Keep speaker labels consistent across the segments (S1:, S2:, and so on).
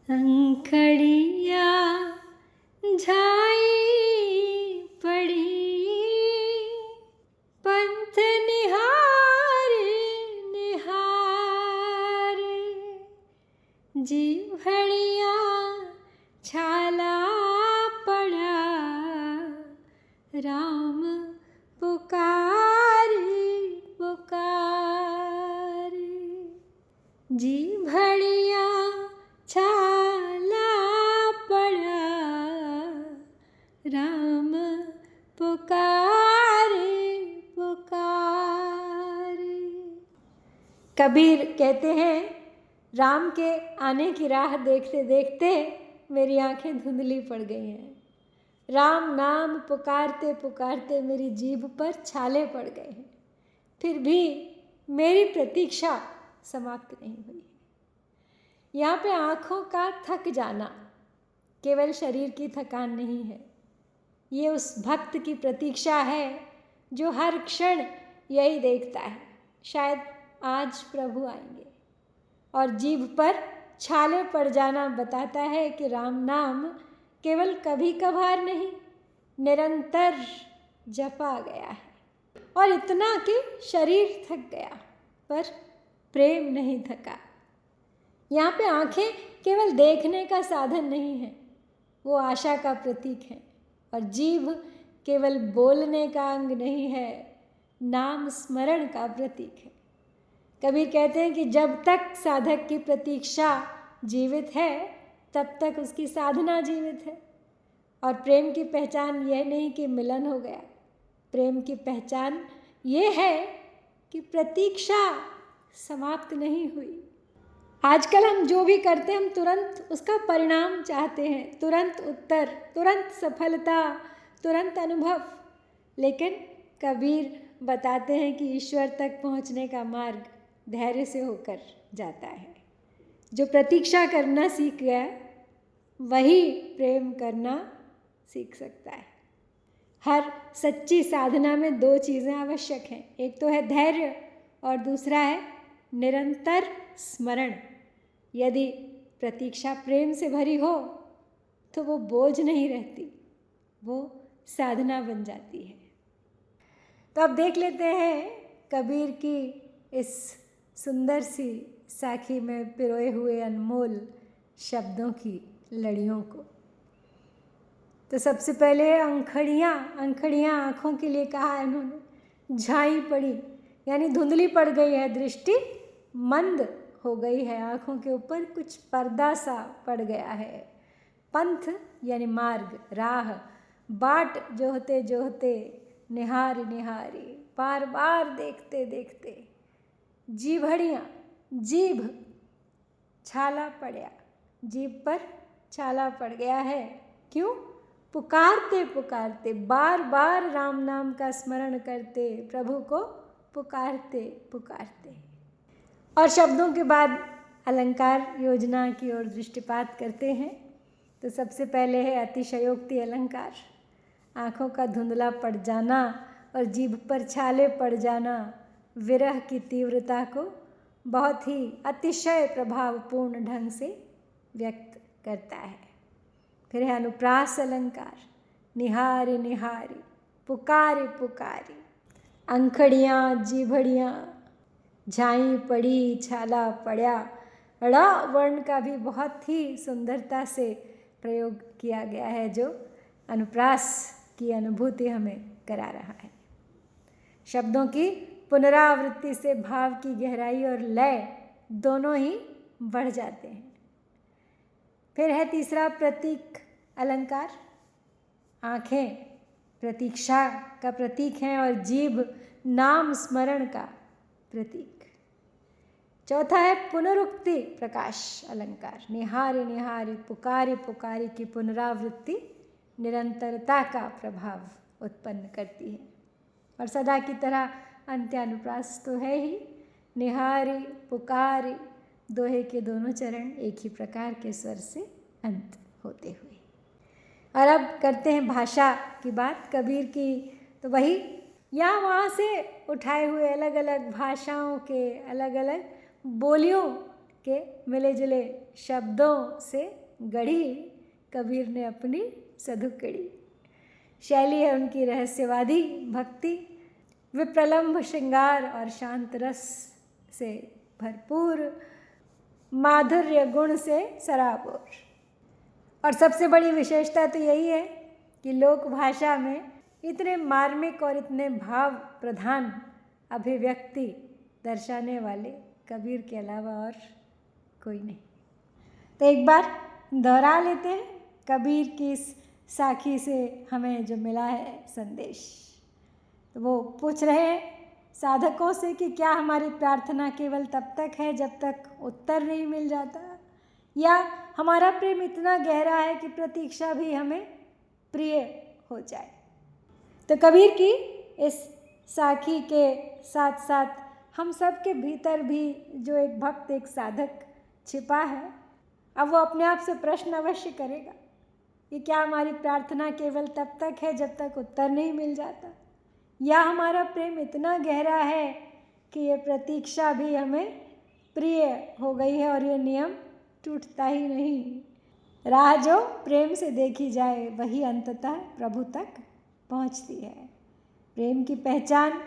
S1: अंखड़िया झाई पड़ी, पंथ निहारे निहारे, जीभड़िया छाला पड़ा, राम पुकारे पुकारे। जीभड़िया छाला पड़ा, राम पुकारे पुकारे। कबीर कहते हैं, राम के आने की राह देखते देखते मेरी आंखें धुंधली पड़ गई हैं। राम नाम पुकारते पुकारते मेरी जीभ पर छाले पड़ गए हैं, फिर भी मेरी प्रतीक्षा समाप्त नहीं हुई। यहाँ पे आँखों का थक जाना केवल शरीर की थकान नहीं है, ये उस भक्त की प्रतीक्षा है जो हर क्षण यही देखता है, शायद आज प्रभु आएंगे। और जीभ पर छाले पड़ जाना बताता है कि राम नाम केवल कभी कभार नहीं, निरंतर जपा गया है। और इतना कि शरीर थक गया पर प्रेम नहीं थका। यहाँ पे आँखें केवल देखने का साधन नहीं है, वो आशा का प्रतीक है। और जीभ केवल बोलने का अंग नहीं है, नाम स्मरण का प्रतीक है। कबीर कहते हैं कि जब तक साधक की प्रतीक्षा जीवित है तब तक उसकी साधना जीवित है। और प्रेम की पहचान यह नहीं कि मिलन हो गया, प्रेम की पहचान ये है कि प्रतीक्षा समाप्त नहीं हुई। आजकल हम जो भी करते हैं हम तुरंत उसका परिणाम चाहते हैं, तुरंत उत्तर, तुरंत सफलता, तुरंत अनुभव। लेकिन कबीर बताते हैं कि ईश्वर तक पहुंचने का मार्ग धैर्य से होकर जाता है। जो प्रतीक्षा करना सीख गया वही प्रेम करना सीख सकता है। हर सच्ची साधना में दो चीज़ें आवश्यक हैं, एक तो है धैर्य और दूसरा है निरंतर स्मरण। यदि प्रतीक्षा प्रेम से भरी हो तो वो बोझ नहीं रहती, वो साधना बन जाती है। तो अब देख लेते हैं कबीर की इस सुंदर सी साखी में पिरोए हुए अनमोल शब्दों की लड़ियों को। तो सबसे पहले अंखड़ियाँ आँखों के लिए कहा है इन्होंने। झाई पड़ी यानी धुंधली पड़ गई है, दृष्टि मंद हो गई है, आँखों के ऊपर कुछ पर्दा सा पड़ गया है। पंथ यानी मार्ग, राह, बाट जोहते जोहते, निहारी निहारी, बार बार देखते देखते। जीभड़ियाँ, जीभ छाला पड़ा, जीभ पर छाला पड़ गया है। क्यों? पुकारते पुकारते, बार बार राम नाम का स्मरण करते, प्रभु को पुकारते पुकारते। और शब्दों के बाद अलंकार योजना की ओर दृष्टिपात करते हैं। तो सबसे पहले है अतिशयोक्ति अलंकार। आँखों का धुंधला पड़ जाना और जीभ पर छाले पड़ जाना विरह की तीव्रता को बहुत ही अतिशय प्रभावपूर्ण ढंग से व्यक्त करता है। फिर है अनुप्रास अलंकार। निहारी निहारी, पुकारी पुकारी, अंखड़ियाँ जीभड़ियाँ, झाई पड़ी छाला पड़ा। ड़ वर्ण का भी बहुत ही सुंदरता से प्रयोग किया गया है, जो अनुप्रास की अनुभूति हमें करा रहा है। शब्दों की पुनरावृत्ति से भाव की गहराई और लय दोनों ही बढ़ जाते हैं। फिर है तीसरा प्रतीक अलंकार। आँखें प्रतीक्षा का प्रतीक हैं और जीभ नाम स्मरण का प्रतीक। चौथा है पुनरुक्ति प्रकाश अलंकार। निहारी निहारी, पुकारी पुकारी की पुनरावृत्ति निरंतरता का प्रभाव उत्पन्न करती है। और सदा की तरह अंत्यानुप्रास तो है ही। निहारी पुकारी, दोहे के दोनों चरण एक ही प्रकार के स्वर से अंत होते हुए। और अब करते हैं भाषा की बात कबीर की। तो वही यहाँ वहाँ से उठाए हुए अलग अलग भाषाओं के, अलग अलग बोलियों के मिले जुले शब्दों से गढ़ी कबीर ने अपनी सधुकड़ी। शैली है उनकी रहस्यवादी भक्ति, विप्रलम्भ श्रृंगार और शांत रस से भरपूर, माधुर्य गुण से सराबोर। और सबसे बड़ी विशेषता तो यही है कि लोक भाषा में इतने मार्मिक और इतने भाव प्रधान अभिव्यक्ति दर्शाने वाले कबीर के अलावा और कोई नहीं। तो एक बार दोहरा लेते हैं कबीर की इस साखी से हमें जो मिला है संदेश। तो वो पूछ रहे हैं साधकों से कि क्या हमारी प्रार्थना केवल तब तक है जब तक उत्तर नहीं मिल जाता, या हमारा प्रेम इतना गहरा है कि प्रतीक्षा भी हमें प्रिय हो जाए। तो कबीर की इस साखी के साथ साथ हम सब के भीतर भी जो एक भक्त, एक साधक छिपा है, अब वो अपने आप से प्रश्न अवश्य करेगा कि क्या हमारी प्रार्थना केवल तब तक है जब तक उत्तर नहीं मिल जाता, या हमारा प्रेम इतना गहरा है कि ये प्रतीक्षा भी हमें प्रिय हो गई है और ये नियम टूटता ही नहीं। राह जो प्रेम से देखी जाए वही अंततः प्रभु तक पहुंचती है। प्रेम की पहचान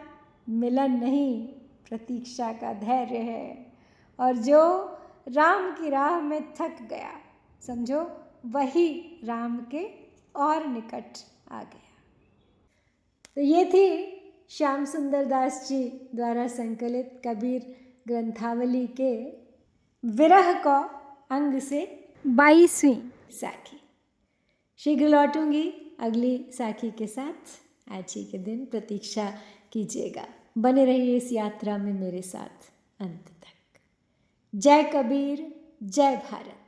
S1: मिलन नहीं, प्रतीक्षा का धैर्य है। और जो राम की राह में थक गया, समझो वही राम के और निकट आ गया। तो ये थी श्याम सुंदर दास जी द्वारा संकलित कबीर ग्रंथावली के विरह का अंग से 22वीं साखी। शीघ्र लौटूंगी अगली साखी के साथ। आज ही के दिन प्रतीक्षा कीजिएगा, बने रहिए इस यात्रा में मेरे साथ अंत तक। जय कबीर, जय भारत।